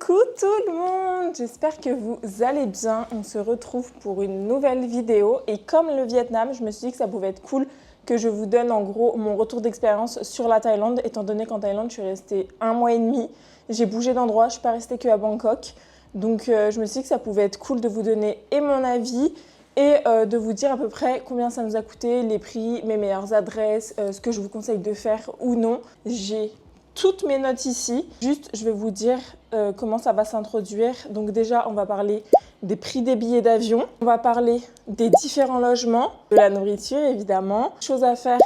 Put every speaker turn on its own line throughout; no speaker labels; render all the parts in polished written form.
Coucou tout le monde, j'espère que vous allez bien. On se retrouve pour une nouvelle vidéo et comme le Vietnam, je me suis dit que ça pouvait être cool que je vous donne en gros mon retour d'expérience sur la Thaïlande, étant donné qu'en Thaïlande, je suis restée 1 mois et demi. J'ai bougé d'endroit, je ne suis pas restée qu'à Bangkok. Donc je me suis dit que ça pouvait être cool de vous donner et mon avis et de vous dire à peu près combien ça nous a coûté, les prix, mes meilleures adresses, ce que je vous conseille de faire ou non. J'ai toutes mes notes ici. Juste, je vais vous dire comment ça va s'introduire. Donc déjà, on va parler des prix des billets d'avion. On va parler des différents logements, de la nourriture évidemment. Choses à faire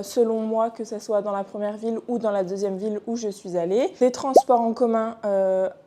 selon moi, que ce soit dans la première ville ou dans la deuxième ville où je suis allée. Des transports en commun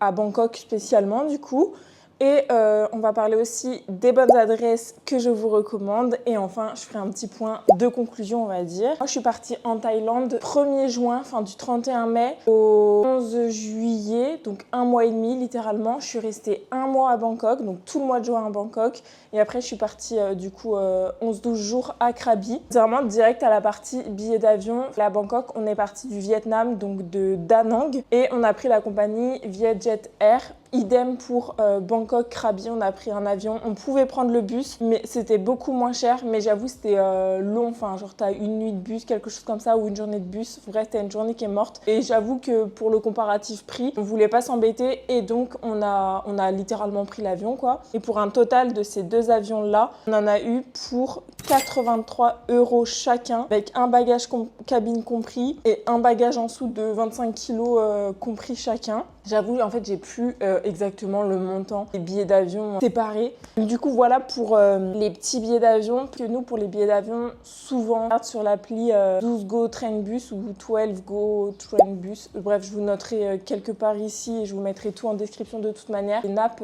à Bangkok spécialement du coup. Et on va parler aussi des bonnes adresses que je vous recommande. Et enfin, je ferai un petit point de conclusion, on va dire. Moi, je suis partie en Thaïlande 1er juin, enfin du 31 mai au 11 juillet, donc 1 mois et demi littéralement. Je suis restée 1 mois à Bangkok, donc tout le mois de juin à Bangkok. Et après, je suis partie du coup 11-12 jours à Krabi. C'est vraiment direct à la partie billet d'avion. Là, à Bangkok, on est parti du Vietnam, donc de Da Nang. Et on a pris la compagnie Vietjet Air. Idem pour Bangkok, Krabi, on a pris un avion. On pouvait prendre le bus, mais c'était beaucoup moins cher. Mais j'avoue, c'était long. Enfin, genre, t'as une nuit de bus, quelque chose comme ça, ou une journée de bus. Bref, t'as une journée qui est morte. Et j'avoue que pour le comparatif prix, on voulait pas s'embêter. Et donc, on a littéralement pris l'avion, quoi. Et pour un total de ces deux avions-là, on en a eu pour 83 € chacun, avec un bagage cabine compris et un bagage en dessous de 25 kg compris chacun. J'avoue, en fait, j'ai plus exactement le montant des billets d'avion séparés. Du coup, voilà pour les petits billets d'avion. Que nous, pour les billets d'avion, souvent, on regarde sur l'appli 12 Go Train Bus ou 12 Go Train Bus. Bref, je vous noterai quelque part ici et je vous mettrai tout en description de toute manière. Une app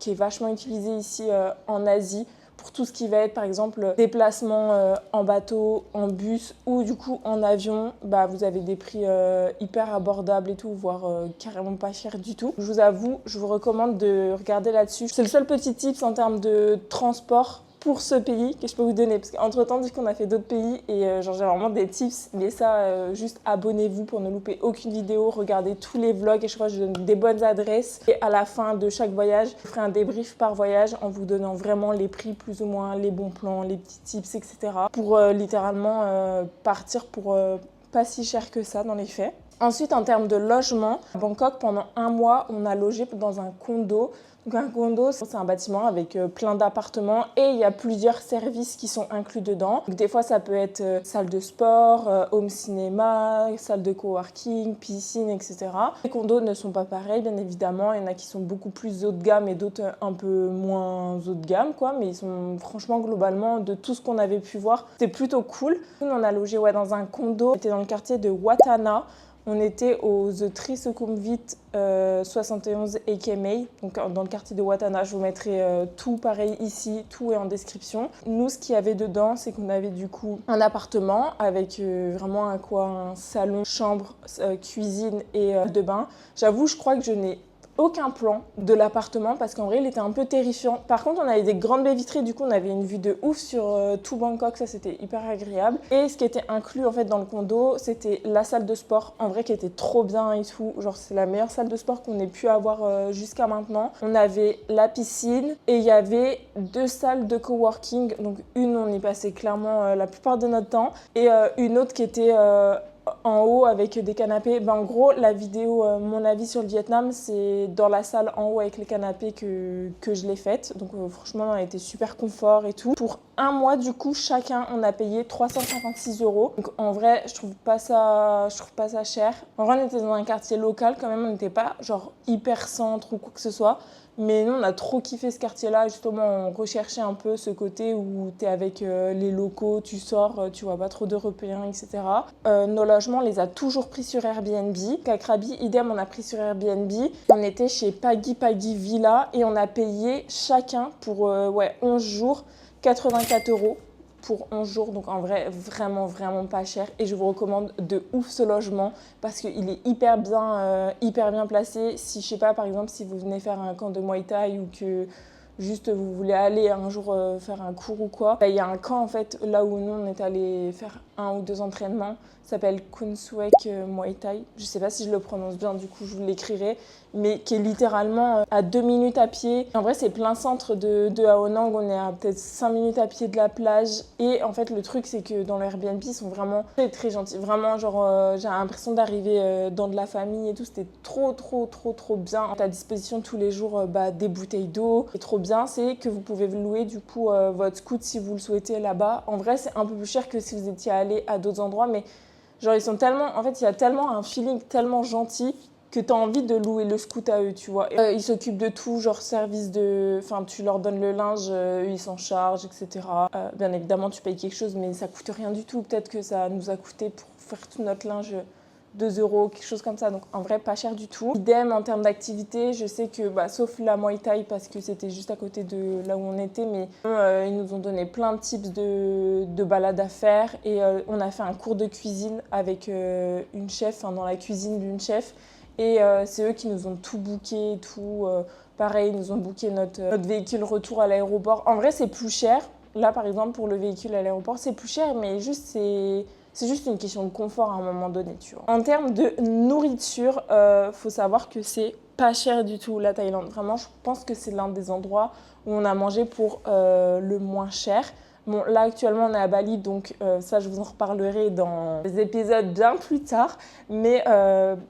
qui est vachement utilisée ici en Asie. Pour tout ce qui va être par exemple déplacement en bateau, en bus ou du coup en avion, bah, vous avez des prix hyper abordables et tout, voire carrément pas cher du tout. Je vous avoue, je vous recommande de regarder là-dessus. C'est le seul petit tips en termes de transport pour ce pays que je peux vous donner, parce qu'entre temps du coup on a fait d'autres pays et genre j'ai vraiment des tips, mais ça juste abonnez-vous pour ne louper aucune vidéo, regardez tous les vlogs et je crois que je donne des bonnes adresses et à la fin de chaque voyage je ferai un débrief par voyage en vous donnant vraiment les prix plus ou moins, les bons plans, les petits tips etc. pour littéralement partir pour pas si cher que ça dans les faits. Ensuite, en termes de logement, à Bangkok, pendant 1 mois, on a logé dans un condo. Donc un condo, c'est un bâtiment avec plein d'appartements et il y a plusieurs services qui sont inclus dedans. Donc, des fois, ça peut être salle de sport, home cinéma, salle de coworking, piscine, etc. Les condos ne sont pas pareils, bien évidemment. Il y en a qui sont beaucoup plus haut de gamme et d'autres un peu moins haut de gamme, quoi. Mais ils sont franchement, globalement, de tout ce qu'on avait pu voir, c'était plutôt cool. Nous, on a logé dans un condo. C'était dans le quartier de Wat Thana. On était au The Tri Sukhumvit 71 HMA, donc dans le quartier de Wat Thana. Je vous mettrai tout pareil ici, tout est en description. Nous, ce qu'il y avait dedans, c'est qu'on avait du coup un appartement avec vraiment un salon, chambre, cuisine et de bain. J'avoue, je crois que je n'ai aucun plan de l'appartement parce qu'en vrai il était un peu terrifiant. Par contre on avait des grandes baies vitrées, du coup on avait une vue de ouf sur tout Bangkok, ça c'était hyper agréable. Et ce qui était inclus en fait dans le condo, c'était la salle de sport, en vrai qui était trop bien et tout, genre c'est la meilleure salle de sport qu'on ait pu avoir jusqu'à maintenant. On avait la piscine et il y avait 2 salles de coworking, donc une on y passait clairement la plupart de notre temps et une autre qui était en haut avec des canapés. Ben, en gros, la vidéo, mon avis sur le Vietnam, c'est dans la salle en haut avec les canapés que je l'ai faite. Donc franchement, on a été super confort et tout. Pour 1 mois, du coup, chacun, on a payé 356 €. Donc en vrai, je trouve pas ça cher. En vrai, on était dans un quartier local quand même, on n'était pas genre hyper centre ou quoi que ce soit. Mais nous, on a trop kiffé ce quartier-là. Justement, on recherchait un peu ce côté où tu es avec les locaux, tu sors, tu vois pas trop d'Européens, etc. Nos logements, on les a toujours pris sur Airbnb. À Krabi, idem, on a pris sur Airbnb. On était chez Paggy Villa et on a payé chacun pour 11 jours 84 € pour 11 jours. Donc en vrai, vraiment, vraiment pas cher. Et je vous recommande de ouf ce logement parce qu'il est hyper bien placé. Si, je sais pas, par exemple, si vous venez faire un camp de Muay Thai ou que juste vous voulez aller un jour faire un cours ou quoi, il y a un camp en fait là où nous on est allé faire 1 ou 2 entraînements. Ça s'appelle Kunsuek Muay Thai. Je sais pas si je le prononce bien, du coup je vous l'écrirai, mais qui est littéralement à 2 minutes à pied. En vrai, c'est plein centre de Haonang. On est à peut-être 5 minutes à pied de la plage. Et en fait, le truc, c'est que dans le Airbnb, ils sont vraiment très très gentils. Vraiment, genre, j'ai l'impression d'arriver dans de la famille et tout. C'était trop bien. À disposition tous les jours des bouteilles d'eau. Et trop bien, c'est que vous pouvez louer du coup votre scoot si vous le souhaitez là-bas. En vrai, c'est un peu plus cher que si vous étiez allé à d'autres endroits, mais genre, ils sont tellement. En fait, il y a tellement un feeling tellement gentil que tu as envie de louer le scoot à eux, tu vois. Ils s'occupent de tout, genre service de... Enfin, tu leur donnes le linge, eux, ils s'en chargent, etc. Bien évidemment, tu payes quelque chose, mais ça coûte rien du tout. Peut-être que ça nous a coûté pour faire tout notre linge 2 euros, quelque chose comme ça. Donc, en vrai, pas cher du tout. Idem en termes d'activité, je sais que, sauf la Muay Thai, parce que c'était juste à côté de là où on était, mais ils nous ont donné plein de tips de balades à faire. Et on a fait un cours de cuisine avec une chef, dans la cuisine d'une chef. Et c'est eux qui nous ont tout booké, tout. Pareil, ils nous ont booké notre véhicule retour à l'aéroport. En vrai, c'est plus cher. Là, par exemple, pour le véhicule à l'aéroport, c'est plus cher, mais c'est juste une question de confort à un moment donné, tu vois. En termes de nourriture, faut savoir que c'est pas cher du tout, la Thaïlande. Vraiment, je pense que c'est l'un des endroits où on a mangé pour le moins cher. Bon, là, actuellement, on est à Bali, donc ça, je vous en reparlerai dans les épisodes bien plus tard. Mais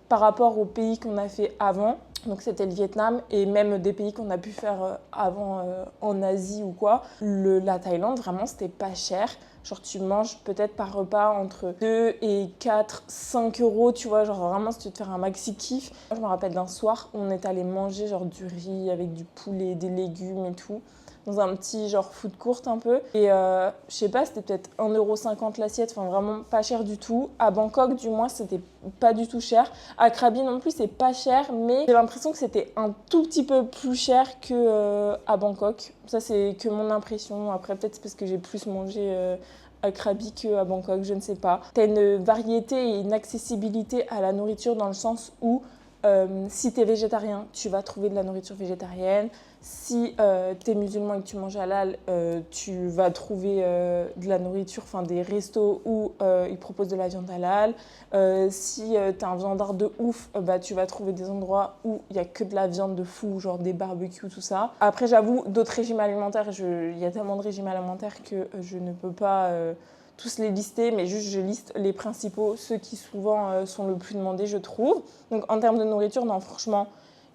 par rapport aux pays qu'on a fait avant, donc c'était le Vietnam et même des pays qu'on a pu faire avant en Asie ou quoi, la Thaïlande, vraiment, c'était pas cher. Genre, tu manges peut-être par repas entre 2 et 4, 5 euros, tu vois. Genre, vraiment, si tu veux te faire un maxi kiff. Moi, je me rappelle d'un soir où on est allé manger genre du riz avec du poulet, des légumes et tout, dans un petit genre food court un peu. Et je sais pas, c'était peut-être 1,50 € l'assiette, enfin vraiment pas cher du tout. À Bangkok, du moins, c'était pas du tout cher. À Krabi non plus, c'est pas cher, mais j'ai l'impression que c'était un tout petit peu plus cher que à Bangkok. Ça, c'est que mon impression. Après, peut-être c'est parce que j'ai plus mangé à Krabi qu'à Bangkok, je ne sais pas. T'as une variété et une accessibilité à la nourriture dans le sens où si t'es végétarien, tu vas trouver de la nourriture végétarienne. Si t'es musulman et que tu manges halal, tu vas trouver de la nourriture, enfin des restos où ils proposent de la viande halal. Si t'es un viandard de ouf, tu vas trouver des endroits où il n'y a que de la viande de fou, genre des barbecues, tout ça. Après, j'avoue, d'autres régimes alimentaires, il y a tellement de régimes alimentaires que je ne peux pas tous les lister, mais juste je liste les principaux, ceux qui souvent sont le plus demandés, je trouve. Donc en termes de nourriture, non, franchement,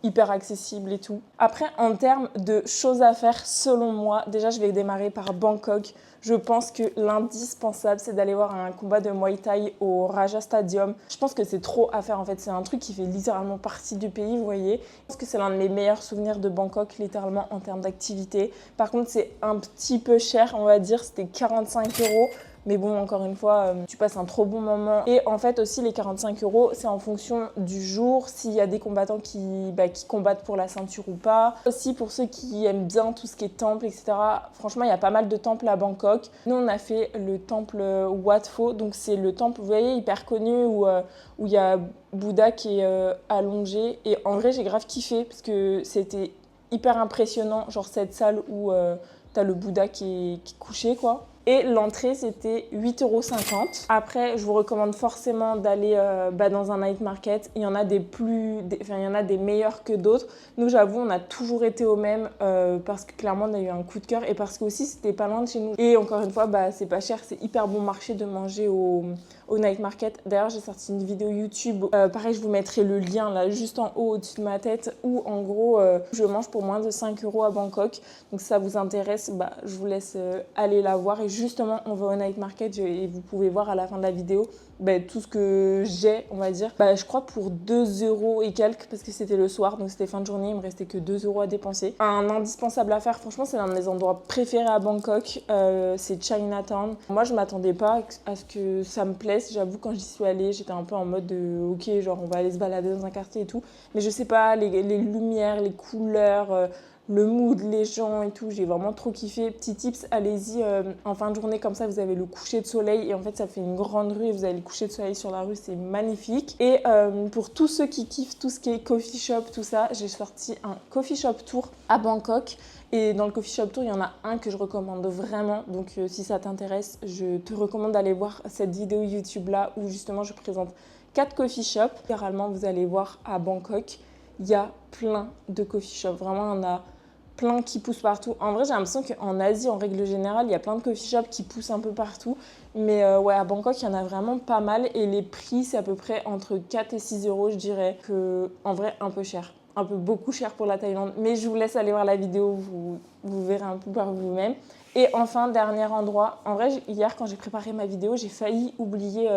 hyper accessible et tout. Après, en termes de choses à faire, selon moi, déjà, je vais démarrer par Bangkok. Je pense que l'indispensable, c'est d'aller voir un combat de Muay Thai au Raja Stadium. Je pense que c'est trop à faire, en fait. C'est un truc qui fait littéralement partie du pays, vous voyez. Je pense que c'est l'un de mes meilleurs souvenirs de Bangkok, littéralement, en termes d'activité. Par contre, c'est un petit peu cher, on va dire. C'était 45 €. Mais bon, encore une fois, tu passes un trop bon moment. Et en fait, aussi, les 45 €, c'est en fonction du jour, s'il y a des combattants qui combattent pour la ceinture ou pas. Aussi, pour ceux qui aiment bien tout ce qui est temple, etc. Franchement, il y a pas mal de temples à Bangkok. Nous, on a fait le temple Wat Pho. Donc, c'est le temple, vous voyez, hyper connu où il y a Bouddha qui est allongé. Et en vrai, j'ai grave kiffé parce que c'était hyper impressionnant. Genre, cette salle où t'as le Bouddha qui est couché, quoi. Et l'entrée, c'était 8,50 €. Après, je vous recommande forcément d'aller dans un night market. Il y en a il y en a des meilleurs que d'autres. Nous, j'avoue, on a toujours été au même parce que clairement, on a eu un coup de cœur et parce que aussi, c'était pas loin de chez nous. Et encore une fois, c'est pas cher, c'est hyper bon marché de manger au night market. D'ailleurs, j'ai sorti une vidéo YouTube. Pareil, je vous mettrai le lien là, juste en haut, au-dessus de ma tête, où en gros, je mange pour moins de 5 € à Bangkok. Donc, si ça vous intéresse, je vous laisse aller la voir. Et justement, on va au night market et vous pouvez voir à la fin de la vidéo tout ce que j'ai, on va dire. Je crois pour 2 € et quelques, parce que c'était le soir, donc c'était fin de journée, il me restait que 2 € à dépenser. Un indispensable à faire, franchement, c'est l'un de mes endroits préférés à Bangkok, c'est Chinatown. Moi, je m'attendais pas à ce que ça me plaise. J'avoue, quand j'y suis allée, j'étais un peu en mode ok, genre on va aller se balader dans un quartier et tout. Mais je sais pas, les lumières, les couleurs, le mood, les gens et tout, j'ai vraiment trop kiffé. Petit tips, allez-y en fin de journée, comme ça vous avez le coucher de soleil et en fait ça fait une grande rue et vous avez le coucher de soleil sur la rue, c'est magnifique. Et pour tous ceux qui kiffent tout ce qui est coffee shop, tout ça, j'ai sorti un coffee shop tour à Bangkok. Et dans le coffee shop tour, il y en a un que je recommande vraiment. Donc si ça t'intéresse, je te recommande d'aller voir cette vidéo YouTube là où justement je présente 4 coffee shops. Littéralement, vous allez voir à Bangkok, il y a plein de coffee shops. Vraiment, il y en a plein qui poussent partout. En vrai, j'ai l'impression qu'en Asie, en règle générale, il y a plein de coffee shops qui poussent un peu partout. Mais ouais, à Bangkok, il y en a vraiment pas mal. Et les prix, c'est à peu près entre 4 et 6 euros, je dirais. Que, en vrai, un peu cher. Un peu beaucoup cher pour la Thaïlande. Mais je vous laisse aller voir la vidéo, vous verrez un peu par vous-même. Et enfin, dernier endroit. En vrai, hier, quand j'ai préparé ma vidéo, j'ai failli oublier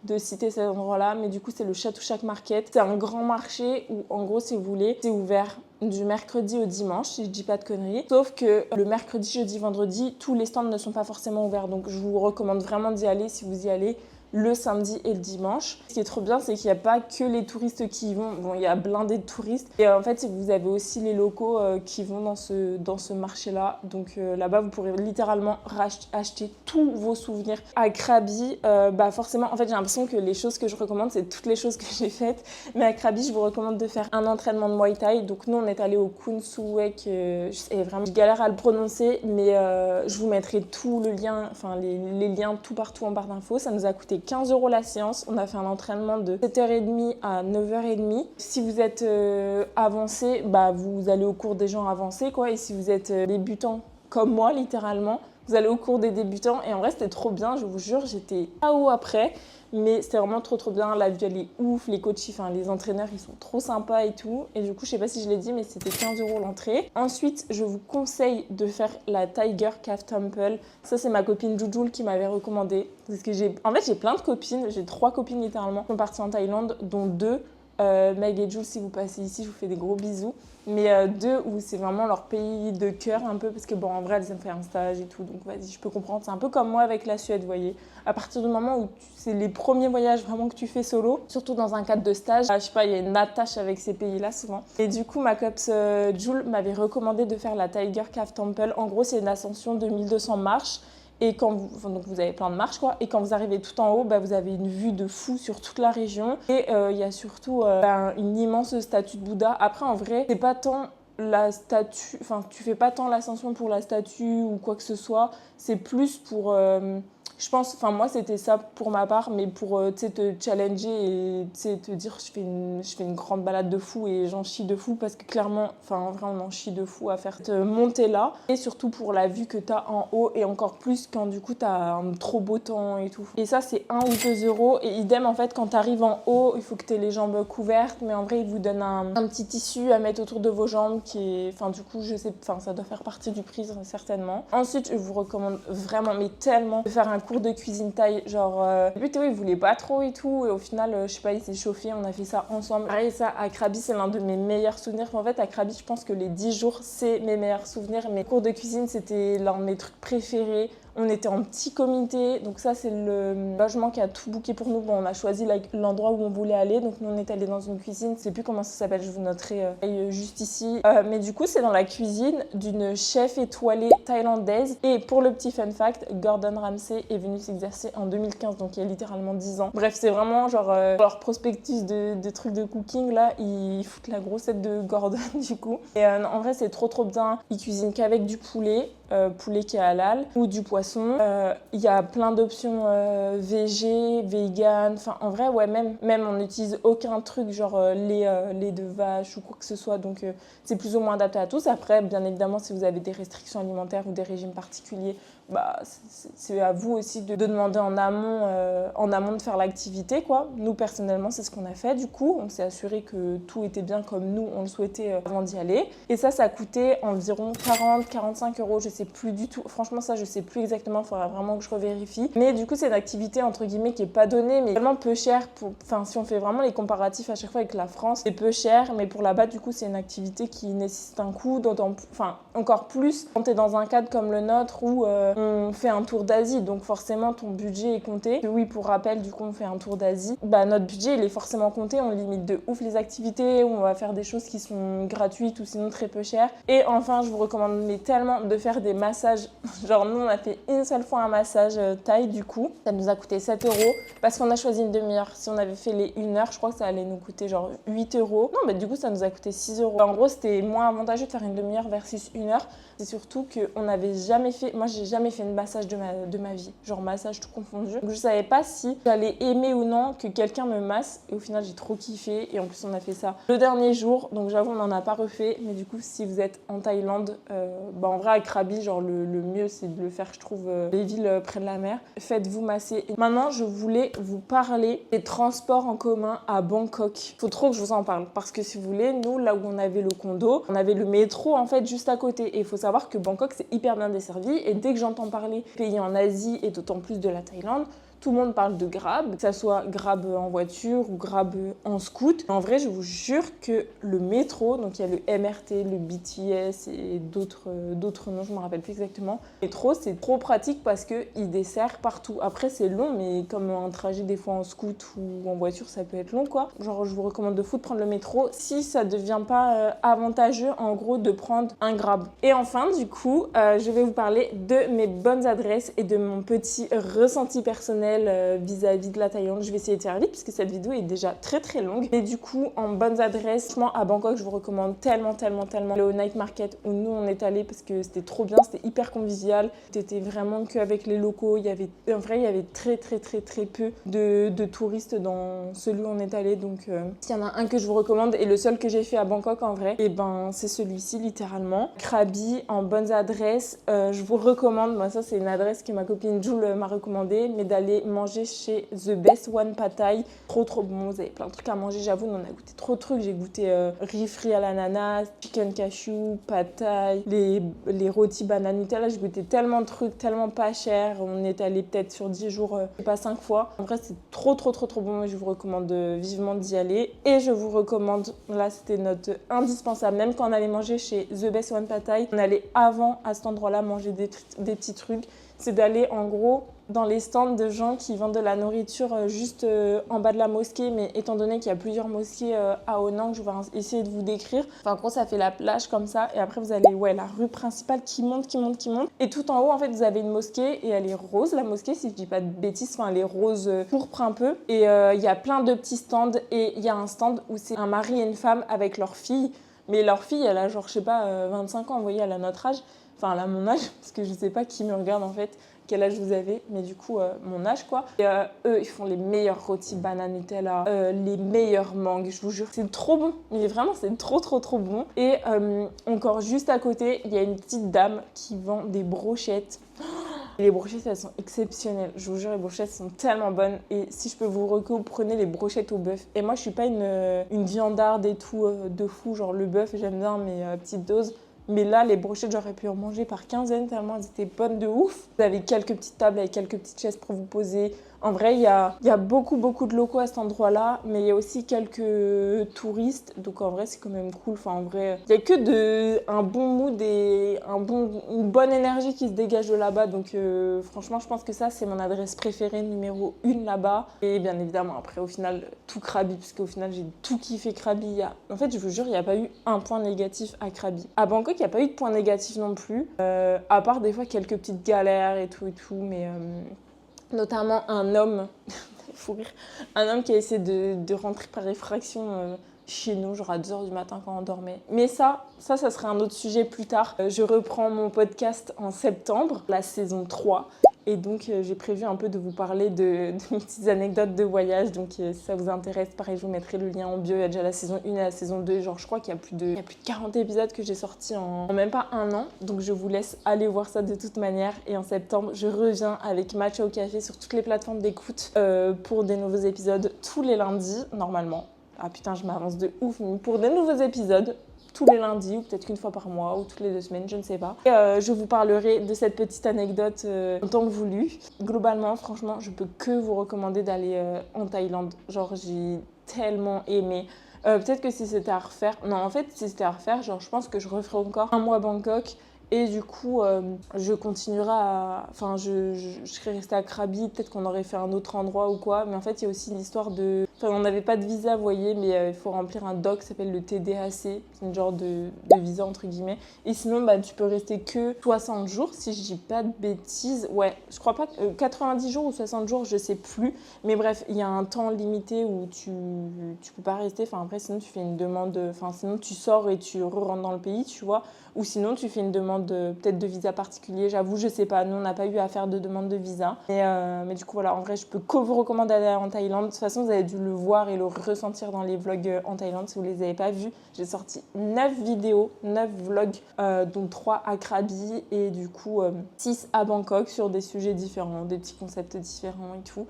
de citer cet endroit-là. Mais du coup, c'est le Chatuchak Market. C'est un grand marché où, en gros, si vous voulez, c'est ouvert du mercredi au dimanche, si je dis pas de conneries. Sauf que le mercredi, jeudi, vendredi, tous les stands ne sont pas forcément ouverts. Donc, je vous recommande vraiment d'y aller si vous y allez le samedi et le dimanche. Ce qui est trop bien, c'est qu'il n'y a pas que les touristes qui y vont. Bon, il y a blindé de touristes. Et en fait, vous avez aussi les locaux qui vont dans ce marché-là. Donc là-bas, vous pourrez littéralement acheter tous vos souvenirs. À Krabi, forcément, en fait, j'ai l'impression que les choses que je recommande, c'est toutes les choses que j'ai faites. Mais à Krabi, je vous recommande de faire un entraînement de Muay Thai. Donc nous, on est allé au Khun Suek. Je galère à le prononcer, mais je vous mettrai tout le lien, enfin les liens tout partout en barre d'infos. Ça nous a coûté 15 € la séance. On a fait un entraînement de 7h30 à 9h30. Si vous êtes avancé, vous allez au cours des gens avancés, quoi. Et si vous êtes débutant comme moi, littéralement, vous allez au cours des débutants. Et en vrai, c'était trop bien, je vous jure. J'étais KO après. Mais c'était vraiment trop bien. La vue, elle est ouf. Les coachs, enfin, les entraîneurs, ils sont trop sympas et tout. Et du coup, je sais pas si je l'ai dit, mais c'était 15 € l'entrée. Ensuite, je vous conseille de faire la Tiger Cave Temple. Ça, c'est ma copine Jujul qui m'avait recommandé. Parce que j'ai plein de copines. J'ai 3 copines littéralement qui sont parties en Thaïlande, dont 2. Meg et Jules, si vous passez ici, je vous fais des gros bisous. Mais 2 où c'est vraiment leur pays de cœur un peu, parce que bon, en vrai, elles aiment faire un stage et tout, donc vas-y, je peux comprendre. C'est un peu comme moi avec la Suède, vous voyez. À partir du moment où c'est les premiers voyages vraiment que tu fais solo, surtout dans un cadre de stage, je sais pas, il y a une attache avec ces pays-là souvent. Et du coup, ma copse Jules m'avait recommandé de faire la Tiger Cave Temple. En gros, c'est une ascension de 1200 marches. Et donc vous avez plein de marches, quoi. Et quand vous arrivez tout en haut, vous avez une vue de fou sur toute la région. Et il y a surtout une immense statue de Bouddha. Après, en vrai, c'est pas tant la statue, enfin, tu fais pas tant l'ascension pour la statue ou quoi que ce soit. C'est plus pour, je pense, enfin, moi, c'était ça pour ma part, mais pour, te challenger et, te dire, je fais une grande balade de fou et j'en chie de fou parce que clairement, enfin, en vrai, on en chie de fou à faire te monter là. Et surtout pour la vue que t'as en haut et encore plus quand, du coup, t'as un trop beau temps et tout. Et ça, c'est 1 ou 2 €. Et idem, en fait, quand t'arrives en haut, il faut que t'aies les jambes couvertes, mais en vrai, ils vous donnent un petit tissu à mettre autour de vos jambes qui est, enfin, du coup, je sais, enfin, ça doit faire partie du prix, certainement. Ensuite, je vous recommande vraiment, mais tellement, de faire un cours de cuisine thaï. Genre, au début, Théo, il voulait pas trop et tout. Et au final, je sais pas, il s'est chauffé, on a fait ça ensemble. Pareil, ça, à Krabi, c'est l'un de mes meilleurs souvenirs. En fait, à Krabi, je pense que les 10 jours, c'est mes meilleurs souvenirs. Mes cours de cuisine, c'était l'un de mes trucs préférés. On était en petit comité, donc ça c'est le logement qui a tout booké pour nous. Bon, on a choisi l'endroit où on voulait aller, donc nous on est allé dans une cuisine, je sais plus comment ça s'appelle, je vous noterai juste ici. Mais du coup c'est dans la cuisine d'une chef étoilée thaïlandaise. Et pour le petit fun fact, Gordon Ramsay est venu s'exercer en 2015, donc il y a littéralement 10 ans. Bref, c'est vraiment genre leur prospectus de trucs de cooking là, ils foutent la grossette de Gordon du coup. Et en vrai c'est trop bien, ils cuisinent qu'avec du poulet. Poulet qui est halal ou du poisson. Il y a plein d'options végé, vegan. Enfin, en vrai, ouais, même on n'utilise aucun truc genre lait de vache ou quoi que ce soit. Donc, c'est plus ou moins adapté à tous. Après, bien évidemment, si vous avez des restrictions alimentaires ou des régimes particuliers, c'est à vous aussi de demander en amont de faire l'activité, quoi. Nous, personnellement, c'est ce qu'on a fait. Du coup, on s'est assuré que tout était bien comme nous, on le souhaitait avant d'y aller. Et ça coûtait environ 40-45 €. Je sais plus du tout. Franchement, ça, je sais plus exactement, il faudra vraiment que je revérifie. Mais du coup, c'est une activité entre guillemets qui est pas donnée, mais tellement peu chère. Enfin, si on fait vraiment les comparatifs à chaque fois avec la France, c'est peu cher, mais pour là-bas, du coup, c'est une activité qui nécessite un coût, encore plus quand tu es dans un cadre comme le nôtre où on fait un tour d'Asie, donc forcément ton budget est compté. Et oui, pour rappel, du coup, on fait un tour d'Asie. Notre budget, il est forcément compté, on limite de ouf les activités, où on va faire des choses qui sont gratuites ou sinon très peu chères. Et enfin, je vous recommande tellement de faire des massages. Genre, nous, on a fait une seule fois un massage thaï, du coup. Ça nous a coûté 7 € parce qu'on a choisi une demi-heure. Si on avait fait les 1 heure, je crois que ça allait nous coûter genre 8 €. Non, mais du coup, ça nous a coûté 6 €. En gros, c'était moins avantageux de faire une demi-heure versus 1 heure. C'est surtout qu'on n'avait jamais fait... Moi, j'ai jamais fait une massage de ma vie. Genre massage tout confondu. Donc, je savais pas si j'allais aimer ou non que quelqu'un me masse. Et au final, j'ai trop kiffé. Et en plus, on a fait ça le dernier jour. Donc, j'avoue, on n'en a pas refait. Mais du coup, si vous êtes en Thaïlande, en vrai, à Krabi, genre le mieux, c'est de le faire, je trouve, les villes près de la mer. Faites-vous masser. Et maintenant, je voulais vous parler des transports en commun à Bangkok. Faut trop que je vous en parle. Parce que si vous voulez, nous, là où on avait le condo, on avait le métro, en fait, juste à côté. Et il faut savoir que Bangkok, c'est hyper bien desservi. Et dès que j'entends parler pays en Asie et d'autant plus de la Thaïlande, tout le monde parle de Grab, que ça soit Grab en voiture ou Grab en scoot. En vrai, je vous jure que le métro, donc il y a le MRT, le BTS et d'autres noms, je ne me rappelle plus exactement. Le métro, c'est trop pratique parce qu'il dessert partout. Après, c'est long, mais comme un trajet des fois en scoot ou en voiture, ça peut être long, quoi. Genre, je vous recommande de fou de prendre le métro si ça ne devient pas avantageux, en gros, de prendre un Grab. Et enfin, du coup, je vais vous parler de mes bonnes adresses et de mon petit ressenti personnel vis-à-vis de la Thaïlande. Je vais essayer de faire vite puisque cette vidéo est déjà très très longue. Et du coup, en bonnes adresses, franchement, à Bangkok, je vous recommande tellement le night market où nous on est allés parce que c'était trop bien, c'était hyper convivial. C'était vraiment qu'avec les locaux. Il y avait très peu de touristes dans celui où on est allé. Donc, s'il y en a un que je vous recommande et le seul que j'ai fait à Bangkok en vrai, et c'est celui-ci littéralement. Krabi, en bonnes adresses, je vous recommande. Moi, ça c'est une adresse que ma copine Jules m'a recommandée, mais d'aller manger chez The Best One Pad Thai. Trop bon, vous avez plein de trucs à manger, j'avoue, on a goûté trop de trucs. J'ai goûté riz frit à l'ananas, chicken cashew, pad thai, les rôtis banane Nutella. J'ai goûté tellement de trucs, tellement pas cher. On est allé peut-être sur 10 jours, pas 5 fois. En vrai, c'est trop bon. Je vous recommande vivement d'y aller. Et je vous recommande, là, c'était notre indispensable. Même quand on allait manger chez The Best One Pad Thai, on allait avant, à cet endroit-là, manger des petits trucs. C'est d'aller, en gros, dans les stands de gens qui vendent de la nourriture juste en bas de la mosquée, mais étant donné qu'il y a plusieurs mosquées à Honang, je vais essayer de vous décrire. Enfin, en gros, ça fait la plage comme ça, et après vous allez, la rue principale qui monte, et tout en haut, en fait, vous avez une mosquée, et elle est rose, la mosquée, si je dis pas de bêtises, enfin, elle est rose pourpre un peu, et il y a plein de petits stands, et il y a un stand où c'est un mari et une femme avec leur fille, mais leur fille, elle a genre, je sais pas, 25 ans, vous voyez, elle a notre âge, enfin, elle a mon âge, parce que je sais pas qui me regarde en fait, quel âge vous avez, mais du coup, mon âge quoi. Et eux, ils font les meilleurs rôtis banane Nutella, les meilleurs mangues, je vous jure. C'est trop bon, mais vraiment, c'est trop bon. Et encore juste à côté, il y a une petite dame qui vend des brochettes. Et les brochettes, elles sont exceptionnelles. Je vous jure, les brochettes sont tellement bonnes. Et si je peux vous recommander, prenez les brochettes au bœuf. Et moi, je suis pas une viandarde et tout de fou. Genre le bœuf, j'aime bien mes petites doses. Mais là, les brochettes, j'aurais pu en manger par quinzaine tellement elles étaient bonnes de ouf. Vous avez quelques petites tables avec quelques petites chaises pour vous poser. En vrai, il y a beaucoup de locaux à cet endroit-là, mais il y a aussi quelques touristes. Donc en vrai, c'est quand même cool. Enfin, en vrai, il y a que un bon mood et une bonne énergie qui se dégage de là-bas. Donc franchement, je pense que ça, c'est mon adresse préférée, numéro 1 là-bas. Et bien évidemment, après, au final, tout Krabi, parce qu'au final, j'ai tout kiffé Krabi. En fait, je vous jure, il n'y a pas eu un point négatif à Krabi. À Bangkok, il n'y a pas eu de point négatif non plus, à part des fois quelques petites galères et tout, mais notamment un homme, faut rire, un homme qui a essayé de rentrer par effraction chez nous, genre à 2h du matin quand on dormait. Mais ça serait un autre sujet plus tard. Je reprends mon podcast en septembre, la saison 3. Et donc, j'ai prévu un peu de vous parler de mes petites anecdotes de voyage. Donc, si ça vous intéresse, pareil, je vous mettrai le lien en bio. Il y a déjà la saison 1 et la saison 2. Genre, je crois qu'il y a plus de 40 épisodes que j'ai sortis en même pas un an. Donc, je vous laisse aller voir ça de toute manière. Et en septembre, je reviens avec Matcha au café sur toutes les plateformes d'écoute pour des nouveaux épisodes tous les lundis, normalement. Ah putain, je m'avance de ouf. Mais pour des nouveaux épisodes tous les lundis ou peut-être qu'une fois par mois ou toutes les 2 semaines, je ne sais pas. Et, je vous parlerai de cette petite anecdote en temps voulu. Globalement, franchement, je peux que vous recommander d'aller en Thaïlande. Genre, j'ai tellement aimé. Peut-être que si c'était à refaire... Non, en fait, si c'était à refaire, genre, je pense que je referais encore un mois à Bangkok. Et du coup, je continuerai à... Enfin, je serais restée à Krabi, peut-être qu'on aurait fait un autre endroit ou quoi. Mais en fait, il y a aussi l'histoire de... Enfin, on n'avait pas de visa, vous voyez, mais il faut remplir un doc qui s'appelle le TDAC. C'est une genre de visa, entre guillemets. Et sinon, bah, tu peux rester que 60 jours, si je dis pas de bêtises. Ouais, je crois pas... 90 jours ou 60 jours, je sais plus. Mais bref, il y a un temps limité où tu peux pas rester. Enfin, après, sinon, tu fais une demande... Enfin, sinon, tu sors et tu rentres dans le pays, tu vois. Ou sinon, tu fais une demande peut-être de visa particulier. J'avoue, je sais pas. Nous, on n'a pas eu à faire de demande de visa. Mais du coup, voilà, en vrai, je peux que vous recommander d'aller en Thaïlande. De toute façon, vous avez dû le voir et le ressentir dans les vlogs en Thaïlande si vous les avez pas vus. J'ai sorti 9 vidéos, 9 vlogs, dont 3 à Krabi et du coup 6 à Bangkok sur des sujets différents, des petits concepts différents et tout.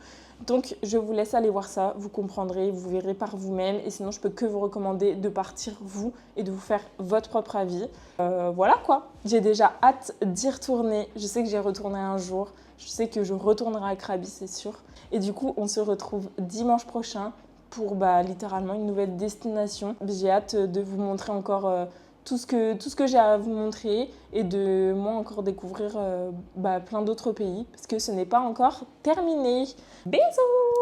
Donc, je vous laisse aller voir ça, vous comprendrez, vous verrez par vous-même. Et sinon, je peux que vous recommander de partir, vous, et de vous faire votre propre avis. Voilà quoi. J'ai déjà hâte d'y retourner. Je sais que j'y retourné un jour. Je sais que je retournerai à Krabi, c'est sûr. Et du coup, on se retrouve dimanche prochain pour littéralement une nouvelle destination. J'ai hâte de vous montrer encore tout ce que j'ai à vous montrer et de moi encore découvrir plein d'autres pays parce que ce n'est pas encore terminé. Bisous!